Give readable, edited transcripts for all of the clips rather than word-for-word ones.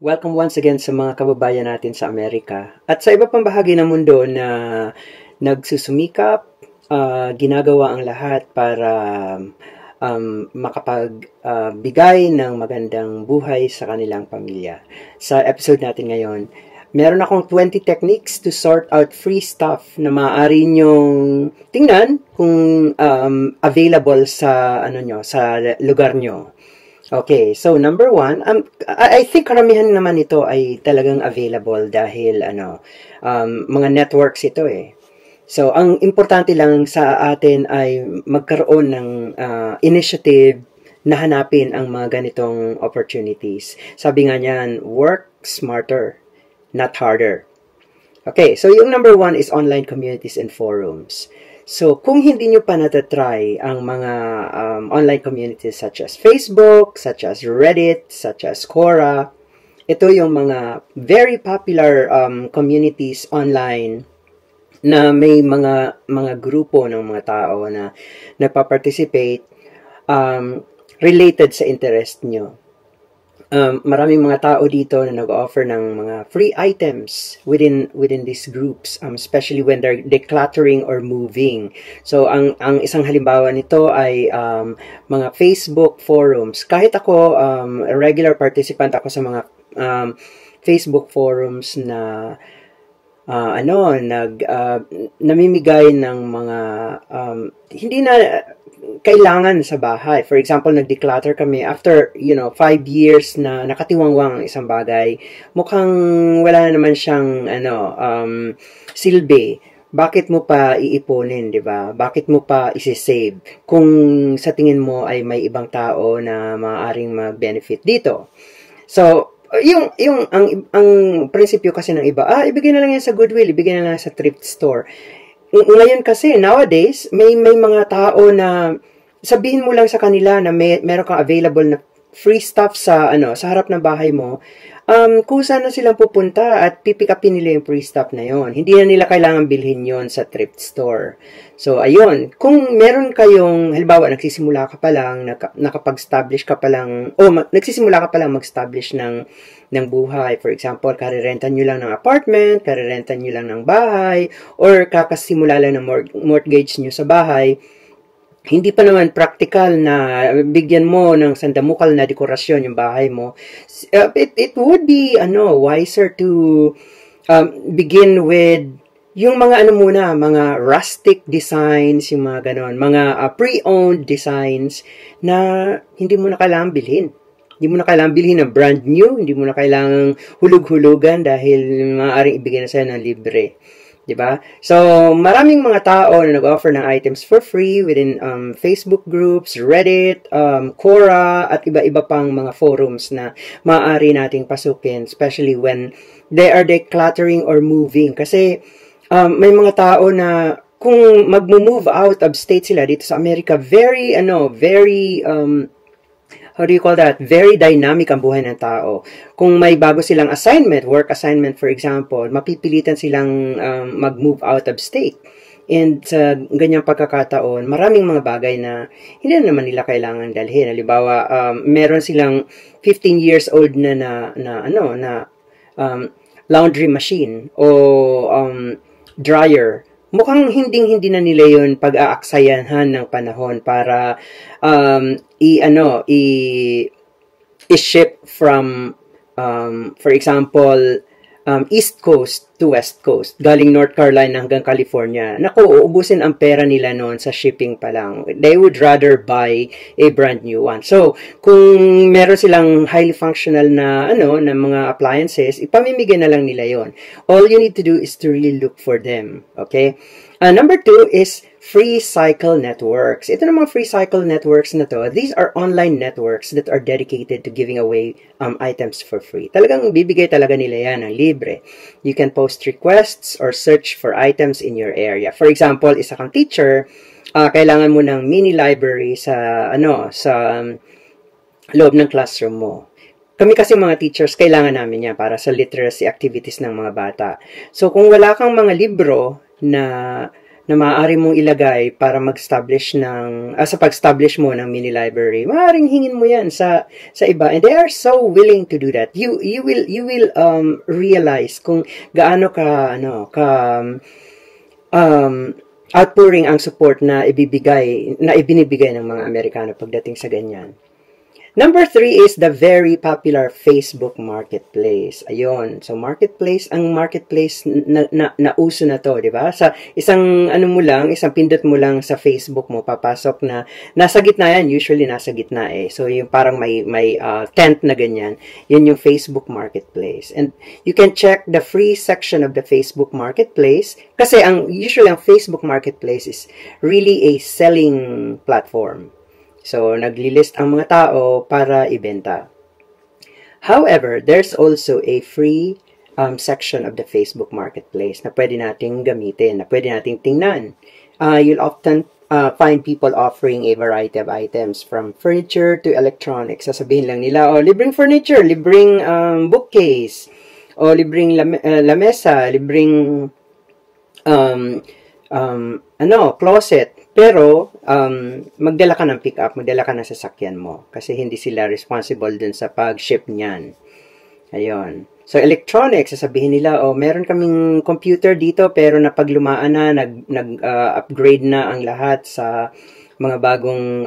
Welcome once again sa mga kababayan natin sa Amerika at sa iba pang bahagi ng mundo na nagsusumikap, ginagawa ang lahat para makapagbigay ng magandang buhay sa kanilang pamilya. Sa episode natin ngayon, meron akong 20 techniques to sort out free stuff na maaari nyong tingnan kung available sa sa lugar nyo. Okay, so number one, I think karamihan naman ito ay talagang available dahil mga networks ito eh. So, ang importante lang sa atin ay magkaroon ng initiative na hanapin ang mga ganitong opportunities. Sabi nga niyan, work smarter, not harder. Okay, so yung number one is online communities and forums. So, kung hindi nyo pa natatry ang mga online communities such as Facebook, such as Reddit, such as Quora, ito yung mga very popular communities online na may mga grupo ng mga tao na nagpa-participate related sa interest nyo. Maraming mga tao dito na nag-offer ng mga free items within these groups, especially when they're decluttering or moving. So, ang isang halimbawa nito ay mga Facebook forums. Kahit ako, regular participant ako sa mga Facebook forums na namimigay ng mga hindi na kailangan sa bahay. For example, nag-declutter kami after 5 years na nakatiwangwang isang bagay. Mukhang wala naman siyang silbi. Bakit mo pa iipunin, 'di ba? Bakit mo pa i-save kung sa tingin mo ay may ibang tao na maaaring mag-benefit dito? So, ang prinsipyo kasi ng iba, ibigay na lang yan sa Goodwill, ibigay na lang sa thrift store. Ngayon kasi, nowadays, may mga tao na sabihin mo lang sa kanila na meron kang available na free stuff sa harap ng bahay mo, kusa na silang pupunta at pipick upin nila yung free stuff na yon. Hindi na nila kailangan bilhin yon sa thrift store. So, ayun, kung meron kayong, halimbawa, nagsisimula ka pa lang, nakapag-establish ka pa lang, nagsisimula ka pa lang mag-establish ng buhay. For example, karirentan nyo lang ng apartment, karirentan nyo lang ng bahay, or kakasimula lang ng mortgage nyo sa bahay, hindi pa naman practical na bigyan mo ng sandamukal na dekorasyon yung bahay mo. It would be wiser to begin with yung mga mga rustic designs, yung mga ganon, mga pre-owned designs na hindi mo na kailangan bilhin. Hindi mo na kailangan bilhin ng brand new, hindi mo na kailangan hulug-hulugan dahil maaaring ibigay na sa'yo ng libre. Diba? So, maraming mga tao na nag-offer ng items for free within Facebook groups, Reddit, Quora, at iba-iba pang mga forums na maaari nating pasukin, especially when they are decluttering or moving. Kasi, may mga tao na kung mag-move out of state sila dito sa Amerika, very how do you call that? Very dynamic ang buhay ng tao. Kung may bago silang assignment, work assignment for example, mapipilitan silang mag-move out of state. And sa ganyang pagkakataon, maraming mga bagay na hindi na naman nila kailangan dalhin. Halimbawa, meron silang 15 years old na laundry machine o dryer. Mukhang hindi na nila yun pag-aaksayahan ng panahon para i-ship from for example East Coast to West Coast, galing North Carolina hanggang California. Naku, uubusin ang pera nila noon sa shipping pa lang. They would rather buy a brand new one. So, kung meron silang highly functional na na mga appliances, ipamimigay na lang nila yon. All you need to do is to really look for them. Okay? Number 2 is free cycle networks. Ito ng mga free cycle networks na to, these are online networks that are dedicated to giving away items for free. Talagang bibigay talaga nila yan ng libre. You can post requests or search for items in your area. For example, isa kang teacher, kailangan mo ng mini library sa loob ng classroom mo. Kami kasi mga teachers, kailangan namin yan para sa literacy activities ng mga bata. So, kung wala kang mga libro na na maaari mong ilagay para mag-establish ng, sa pag-establish mo ng mini library, maaaring hingin mo yan sa iba. And they are so willing to do that. You will realize kung gaano ka, outpouring ang support na ibinibigay ng mga Amerikano pagdating sa ganyan. Number 3 is the very popular Facebook Marketplace. Ayun. So, ang marketplace na uso na to, di ba? Sa isang isang pindot mo lang sa Facebook mo, papasok na, nasa gitna yan, usually nasa gitna eh. So, yung parang may tent na ganyan, yun yung Facebook Marketplace. And you can check the free section of the Facebook Marketplace, kasi usually ang Facebook Marketplace is really a selling platform. So, naglilist ang mga tao para ibenta. However, there's also a free section of the Facebook Marketplace na pwede nating gamitin, na pwede nating tingnan. You'll often find people offering a variety of items from furniture to electronics. Sasabihin lang nila, libreng furniture, libreng bookcase, libreng lamesa, libreng closet. Pero, magdala ka ng pick-up, magdala ka ng sasakyan mo. Kasi hindi sila responsible dun sa pag-ship niyan. Ayun. So, electronics, sasabihin nila, meron kaming computer dito, pero napaglumaan na, nag-upgrade na ang lahat sa mga bagong,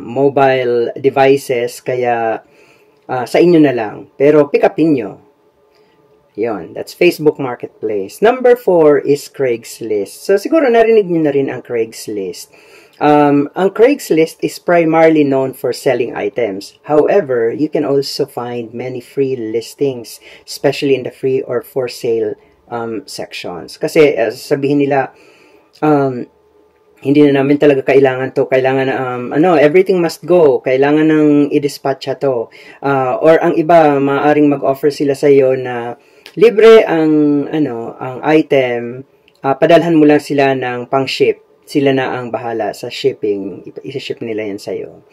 mobile devices, kaya sa inyo na lang. Pero, pick-upin nyo. Yon, that's Facebook Marketplace. Number 4 is Craigslist. So, siguro narinig niyo na rin ang Craigslist. Ang Craigslist is primarily known for selling items. However, you can also find many free listings, especially in the free or for sale sections. Kasi sabihin nila, hindi na namin talaga kailangan to. Kailangan everything must go. Kailangan ng i-dispatch to. Or ang iba, maaaring mag-offer sila sa iyo na libre ang item, padalhan mo lang sila ng pang-ship. Sila na ang bahala sa shipping. I-ship nila yan sa'yo.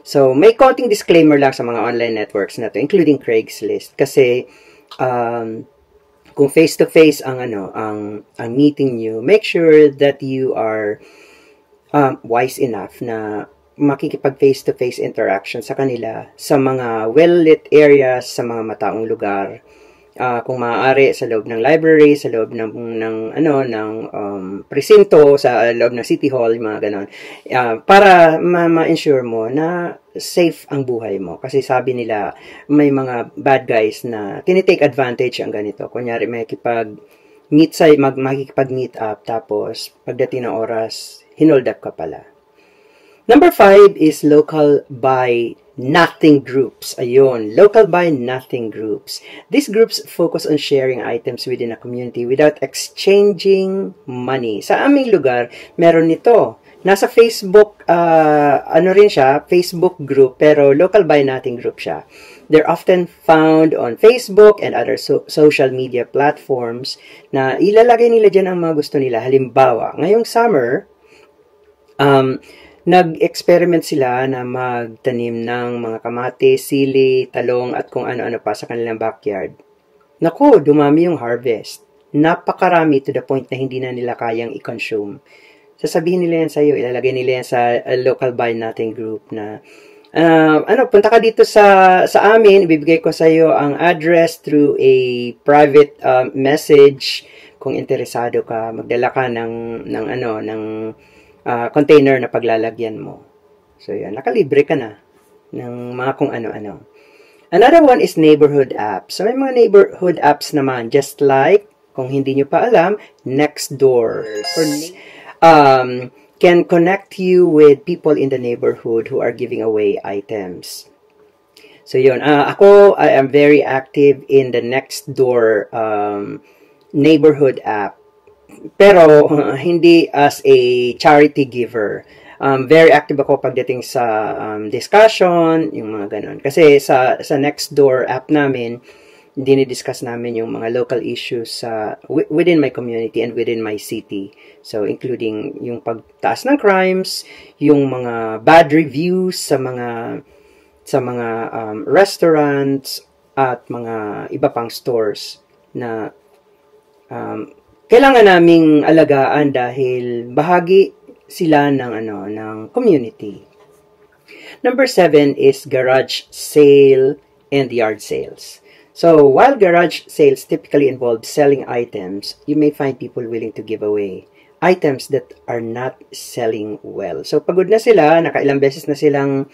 So, may konting disclaimer lang sa mga online networks na to, including Craigslist. Kasi, kung face-to-face ang meeting nyo, make sure that you are wise enough na makikipag face-to-face interaction sa kanila sa mga well-lit areas, sa mga mataong lugar. Kung maaari sa loob ng library, sa loob ng presinto, sa loob ng city hall, mga ganon. Para ma-ensure mo na safe ang buhay mo. Kasi sabi nila, may mga bad guys na tinitake advantage ang ganito. Kunyari, makikipag-meet up, tapos pagdating ng oras, hinold up ka pala. Number 5 is local buy nothing groups. Ayun, local buy nothing groups. These groups focus on sharing items within a community without exchanging money. Sa aming lugar, meron nito. Nasa Facebook, rin siya, Facebook group, pero local buy nothing group siya. They're often found on Facebook and other social media platforms na ilalagay nila dyan ang mga gusto nila. Halimbawa, ngayong summer, nag-experiment sila na magtanim ng mga kamatis, sili, talong, at kung ano-ano pa sa kanilang backyard. Naku, dumami yung harvest. Napakarami to the point na hindi na nila kayang i-consume. Sasabihin nila yan sa'yo, ilalagay nila yan sa local buy natin group na, punta ka dito sa amin, ibibigay ko sa'yo ang address through a private message. Kung interesado ka, magdala ka ng container na paglalagyan mo. So, yan. Nakalibre ka na ng mga kung ano-ano. Another one is neighborhood apps. So, may mga neighborhood apps naman. Just like, kung hindi nyo pa alam, Nextdoor. Can connect you with people in the neighborhood who are giving away items. So, yun. I am very active in the Nextdoor neighborhood app. Pero, hindi as a charity giver. Very active ako pagdating sa discussion, yung mga ganon. Kasi sa Nextdoor app namin, dinidiscuss namin yung mga local issues within my community and within my city. So, including yung pagtaas ng crimes, yung mga bad reviews sa mga restaurants, at mga iba pang stores na kailangan naming alagaan dahil bahagi sila ng ng community. Number 7 is garage sale and yard sales. So, while garage sales typically involve selling items, you may find people willing to give away items that are not selling well. So, pagod na sila, nakailang beses na silang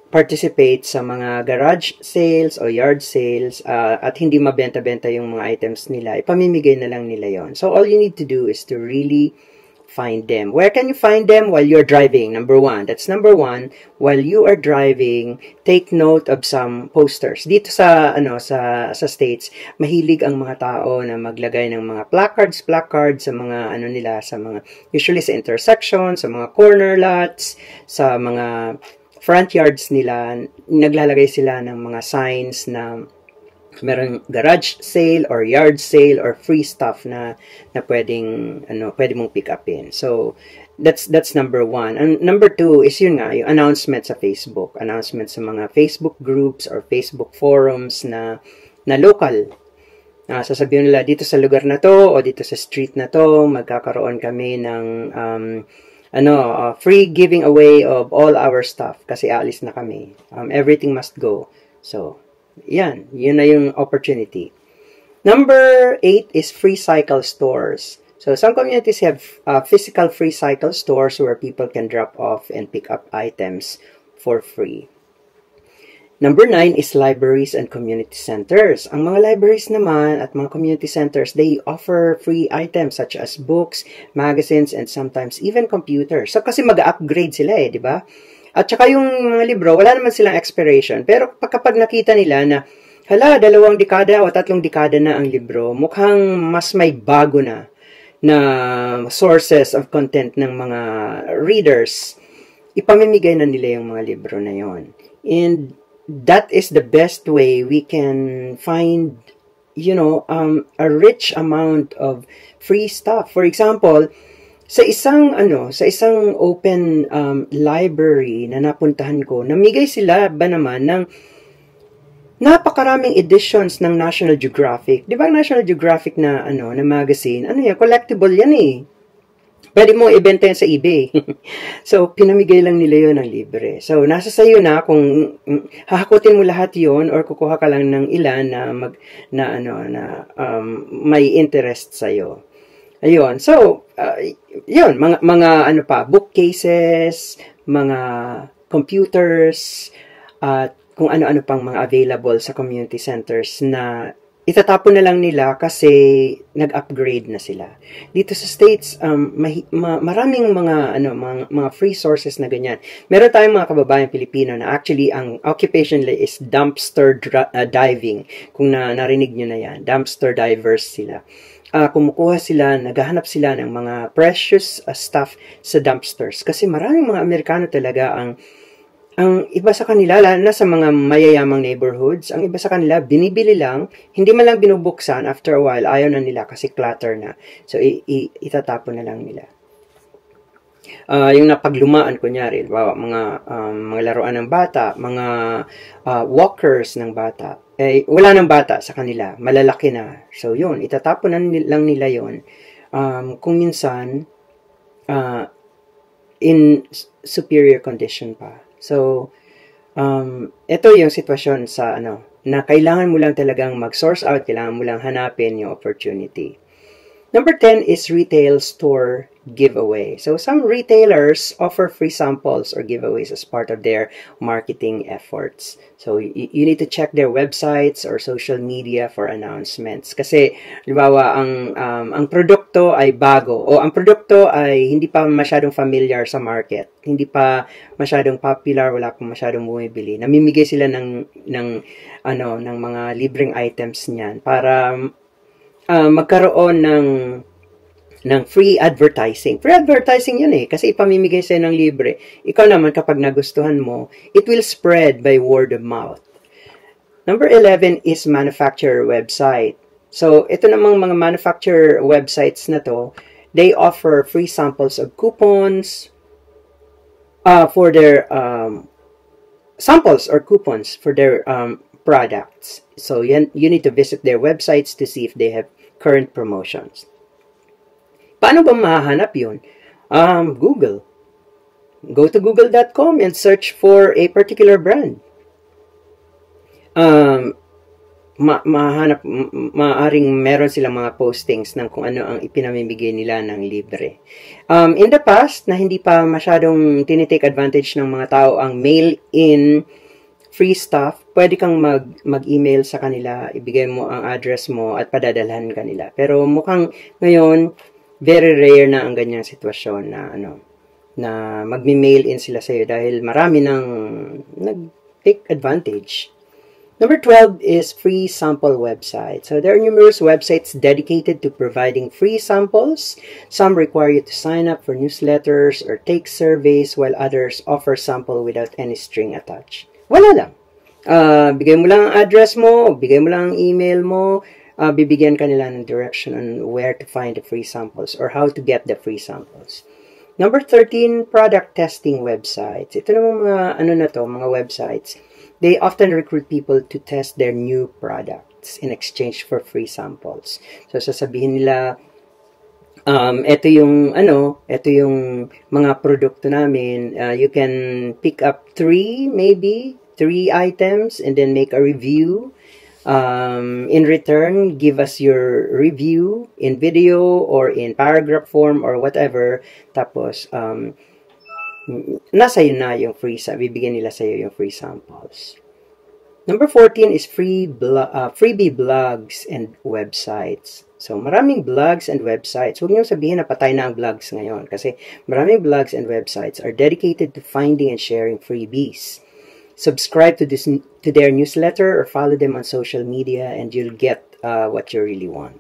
participate sa mga garage sales o yard sales at hindi mabenta-benta yung mga items nila, ipamimigay na lang nila yon. So, all you need to do is to really find them. Where can you find them? While you're driving, number 1. That's number 1. While you are driving, take note of some posters. Dito sa sa States, mahilig ang mga tao na maglagay ng mga placards sa mga nila, sa mga usually sa intersection, sa mga corner lots, sa mga front yards nila, naglalagay sila ng mga signs na merong garage sale or yard sale or free stuff na pwedeng pwede mong pick upin. So that's number 1. And number 2 is yun nga, yung announcement sa Facebook, announcement sa mga Facebook groups or Facebook forums na local. Sasabihin nila dito sa lugar na to o dito sa street na to magkakaroon kami ng free giving away of all our stuff kasi aalis na kami. Everything must go. So yun na yung opportunity. Number 8 is free cycle stores. So some communities have physical free cycle stores where people can drop off and pick up items for free. Number 9 is libraries and community centers. Ang mga libraries naman at mga community centers, they offer free items such as books, magazines, and sometimes even computers. So kasi mag-upgrade sila di ba? At saka yung mga libro, wala naman silang expiration. Pero kapag nakita nila na, 2 dekada o 3 dekada na ang libro, mukhang mas may bago na sources of content ng mga readers, ipamimigay na nila yung mga libro na yon. And that is the best way we can find, a rich amount of free stuff. For example, sa isang open library na napuntahan ko, namigay sila ba naman ng napakaraming editions ng National Geographic. Di ba National Geographic na na magazine? Collectible yan eh. Pwede mo ibenta yan sa eBay. So, pinamigay lang nila yun ng libre. So, nasa sayo na kung hahakutin mo lahat yon or kukuha ka lang ng ilan na may interest sa'yo. Ayun. So, yun, mga bookcases, mga computers, at kung ano-ano pang mga available sa community centers na itatapon na lang nila kasi nag-upgrade na sila. Dito sa States, maraming mga free sources na ganyan. Meron tayong mga kababayang Pilipino na actually ang occupation nila is dumpster diving. Kung narinig nyo na yan, dumpster divers sila. Kumukuha sila, naghahanap sila ng mga precious stuff sa dumpsters. Kasi maraming mga Amerikano talaga ang iba sa kanila, lalo na sa mga mayayamang neighborhoods, ang iba sa kanila, binibili lang, hindi man lang binubuksan, after a while, ayaw na nila kasi clutter na. So, itatapon na lang nila. Yung napaglumaan, kunyari, mga laruan ng bata, mga walkers ng bata, wala ng bata sa kanila, malalaki na. So, yun, itatapon lang nila yun. Kung minsan, in superior condition pa. So, ito yung sitwasyon sa na kailangan mo lang talagang mag-source out, kailangan mo lang hanapin yung opportunity. Number 10 is retail store giveaway. So some retailers offer free samples or giveaways as part of their marketing efforts. So you need to check their websites or social media for announcements. Kasi, halimbawa, ang produkto ay bago o ang produkto ay hindi pa masyadong familiar sa market. Hindi pa masyadong popular, wala pa masyadong bumibili. Namimigay sila ng mga libreng items niyan para magkaroon ng free advertising. Free advertising yun kasi ipamimigay sa'yo ng libre. Ikaw naman, kapag nagustuhan mo, it will spread by word of mouth. Number 11 is manufacturer website. So, ito namang mga manufacturer websites na to, they offer free samples of coupons for their samples or coupons for their products. So, you need to visit their websites to see if they have current promotions. Paano ba mahahanap yun? Google. Go to google.com and search for a particular brand. Maaring meron silang mga postings ng kung ano ang ipinamimigay nila ng libre. In the past, na hindi pa masyadong tinitake advantage ng mga tao ang mail-in free stuff, pwede kang mag-email sa kanila, ibigay mo ang address mo at padadalhan kanila. Pero mukhang ngayon, very rare na ang ganyang sitwasyon na magmi-mail in sila sa'yo dahil marami nang nag-take advantage. Number 12 is free sample websites. So there are numerous websites dedicated to providing free samples. Some require you to sign up for newsletters or take surveys, while others offer sample without any string attached. Wala lang. Bigay mo lang ang address mo, bigay mo lang ang email mo, bibigyan ka nila ng direction on where to find the free samples or how to get the free samples. Number 13, product testing websites. Ito namang mga websites. They often recruit people to test their new products in exchange for free samples. So, sasabihin nila, ito yung mga produkto namin. You can pick up 3 items and then make a review. In return, give us your review in video or in paragraph form or whatever. Tapos, nasa yun na yung bibigyan nila sa'yo yung free samples. Number 14 is freebie blogs and websites. So, maraming blogs and websites. Huwag niyong sabihin na patay na ang blogs ngayon kasi maraming blogs and websites are dedicated to finding and sharing freebies. Subscribe to their newsletter or follow them on social media and you'll get what you really want.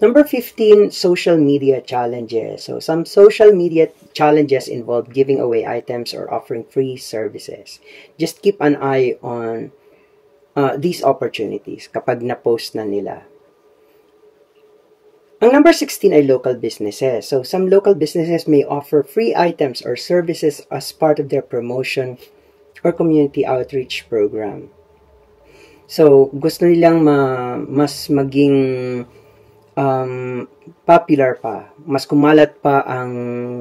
Number 15, social media challenges. So, some social media challenges involve giving away items or offering free services. Just keep an eye on these opportunities kapag na-post na nila. Ang number 16 ay local businesses. So, some local businesses may offer free items or services as part of their promotion or community outreach program. So, gusto nilang mas maging popular pa, mas kumalat pa ang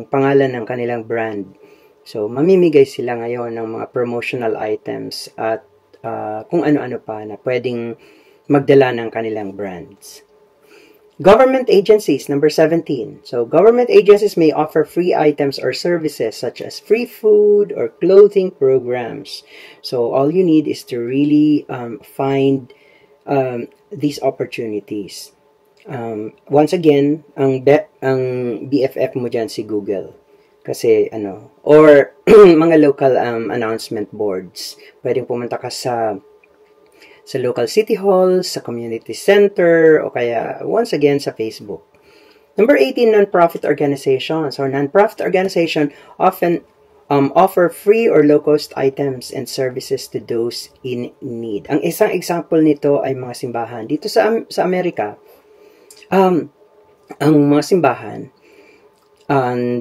pangalan ng kanilang brand. So, mamimigay sila ngayon ng mga promotional items at kung ano-ano pa na pwedeng magdala ng kanilang brands. Government agencies, number 17. So, government agencies may offer free items or services such as free food or clothing programs. So, all you need is to really find these opportunities. Once again, ang BFF mo dyan si Google. Kasi, or mga local announcement boards. Pwedeng pumunta ka sa local city hall, sa community center, o kaya, once again, sa Facebook. Number 18, non-profit organizations. Or non-profit organization often offer free or low-cost items and services to those in need. Ang isang example nito ay mga simbahan. Dito sa Amerika, ang mga simbahan,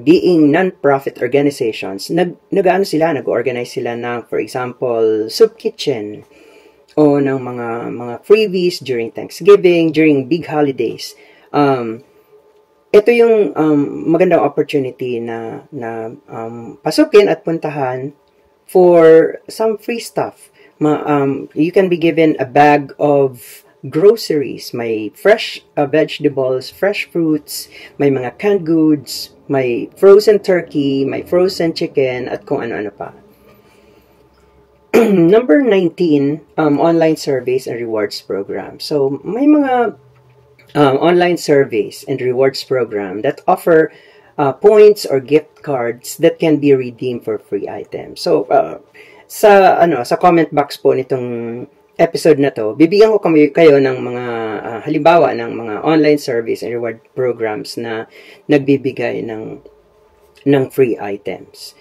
being non-profit organizations, nag-organize sila ng, for example, soup kitchen, o ng mga freebies during Thanksgiving, during big holidays. Ito yung magandang opportunity na pasukin at puntahan for some free stuff. You can be given a bag of groceries, may fresh vegetables, fresh fruits, may mga canned goods, may frozen turkey, may frozen chicken, at kung ano-ano pa. Number 19, online surveys and rewards program. So, may mga online surveys and rewards program that offer points or gift cards that can be redeemed for free items. So, sa comment box po nitong episode na to, bibigyan ko kayo ng mga halimbawa ng mga online service and reward programs na nagbibigay ng free items.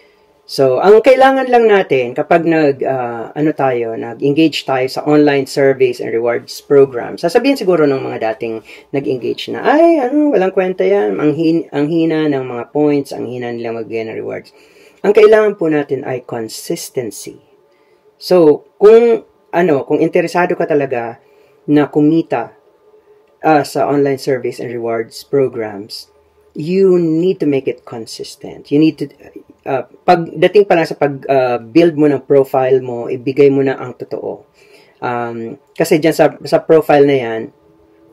So, ang kailangan lang natin kapag nag-engage tayo sa online surveys and rewards programs, sasabihin siguro ng mga dating nag-engage na, walang kwenta yan, ang hina ng mga points, ang hina nilang magbigay ng rewards. Ang kailangan po natin ay consistency. So, kung interesado ka talaga na kumita sa online service and rewards programs, you need to make it consistent. You need to, pagdating pa lang sa pag-build mo ng profile mo, ibigay mo na ang totoo. Kasi dyan sa profile na yan,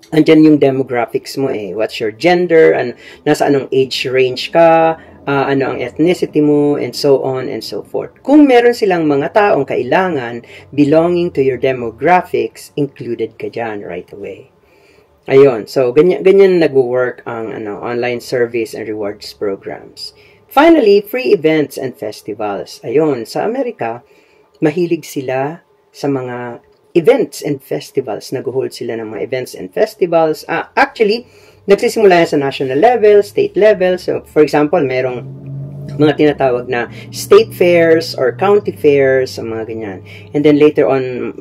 andyan yung demographics mo eh. What's your gender, nasa anong age range ka, ano ang ethnicity mo, and so on and so forth. Kung meron silang mga taong kailangan belonging to your demographics, included ka dyan right away. Ayun, so ganyan nag-work ang online service and rewards programs. Finally, free events and festivals. Ayun, sa Amerika, mahilig sila sa mga events and festivals. Nag-hold sila ng mga events and festivals. Actually, nagsisimula yan sa national level, state level. So, for example, merong mga tinatawag na state fairs or county fairs, mga ganyan. And then later on,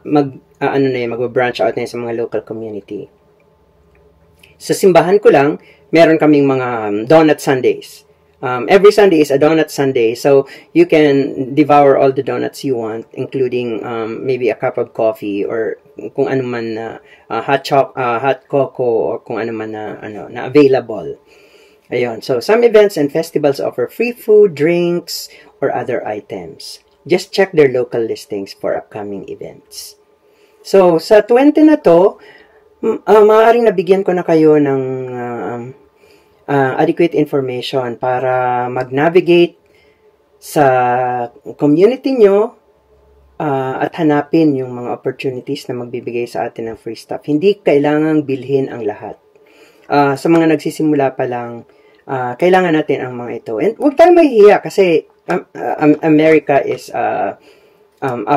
mag-branch out na sa mga local community. Sa simbahan ko lang, meron kaming mga donut Sundays. Every Sunday is a donut Sunday, so you can devour all the donuts you want, including maybe a cup of coffee or kung ano man na hot cocoa or kung ano man na available. Ayun. So some events and festivals offer free food, drinks, or other items. Just check their local listings for upcoming events. So sa 20 na to, maaaring nabigyan ko na kayo ng adequate information para mag-navigate sa community nyo at hanapin yung mga opportunities na magbibigay sa atin ng free stuff. Hindi kailangang bilhin ang lahat. Sa mga nagsisimula pa lang, kailangan natin ang mga ito. And huwag tayong mahihiya kasi America is a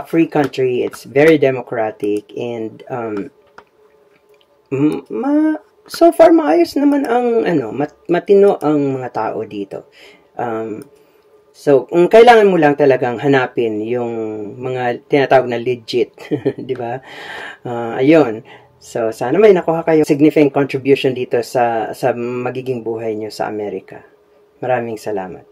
free country. It's very democratic and so far, maayos naman ang, matino ang mga tao dito. So, kung kailangan mo lang talagang hanapin yung mga tinatawag na legit, di ba? Ayun. So, sana may nakuha kayo significant contribution dito sa magiging buhay nyo sa Amerika. Maraming salamat.